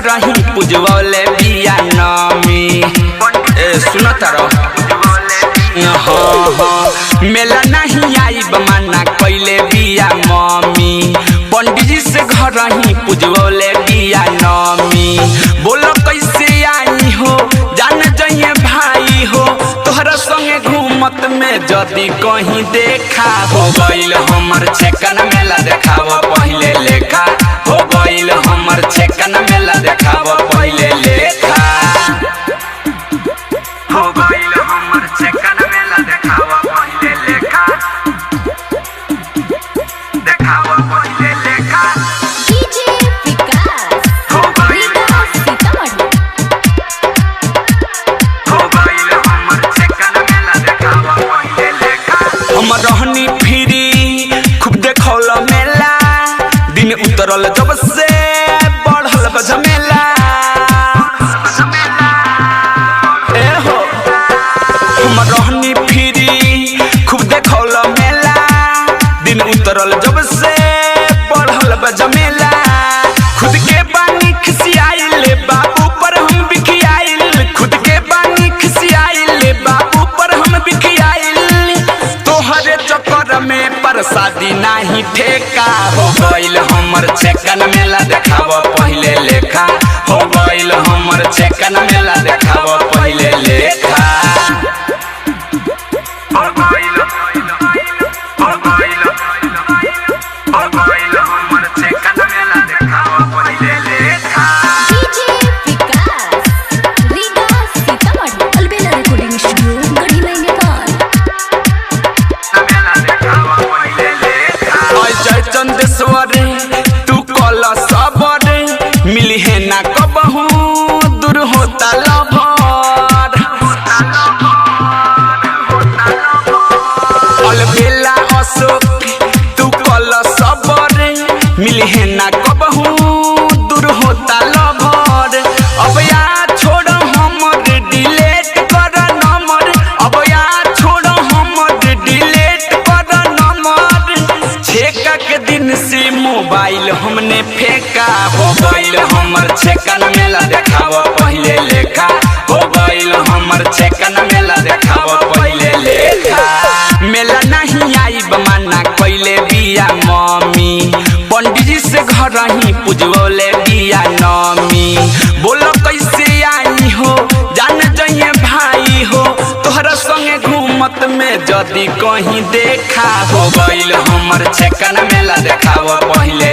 रही पूजवले बिया नमी। सुनो तारो मेला नहीं आई बमाना कैले बिया मम्मी। पंडित जी से घर रही पूजवले बिया नमी। बोलो कैसे आई हो जान जाइए भाई हो तोहरा संगे घूमत में जदी कहीं देखा हो गइल हमर छेकन मेला देखाव पहले लेखा हो गइल हमर छेकन मेला देखाव पहले लेखा हो गइल हमर छेकन मेला देखाव पहले लेखा देखाव पहले लेखा डीजे विकास हो गइल हो गइल हमर छेकन मेला देखाव पहले लेखा। हम रहनी फिरी खूब देखौल मेला दिन उतरल जब से बढ़ल झमेला। हम रहनी फिरी खूब देखौल मेला दिन उतरल जब से बढ़ल झमेला। खुद के बानी खिसियाइल बाबू पर हम बिखियाइल खुद के बानी खिसियाइल बाबू पर हम बिखियाइल तोहरे चक्कर में प्रसादी नहीं ठेका हो गइल हमर छेकन मेला देखाव पहले लेखा हो गइल हमर छेकन मेला देखाव पहले लेखा हो गइल हो गइल हो गइल हमर छेकन मेला देखाव पहले लेखा। डीजे विकास रीगा सीतामढ़ी अलबेला रिकॉर्डिंग स्टूडियो गढ़ी में नेपाल। जय चंदेश्वर तू कल सबर मिली है ना कबहू दूर होता लभर। अलबेला अशोक तू कल सबर मिली है ना कबहू दूर होता लभर। अब या छोड़ हमर डिलीट कर नंबर अब या छोड़ हमर डिलीट कर नंबर। छेका के दिन से मोबाइल हमने फेंका हो गइल हमर छेकन मेला देखाव पहले लेखा हो गइल हमर छेकन मेला देखाव पहले लेखा। मेला नहीं आई बमाना कैले बिया मम्मी। पंडित जी से घर रही पूजवले बिया नमी। बोलो कैसे आई हो जान जाइए भाई हो तोहरा संगे घूमत में जदी कहीं देखा हो गइल हमर छेकन मेला देखाव पहले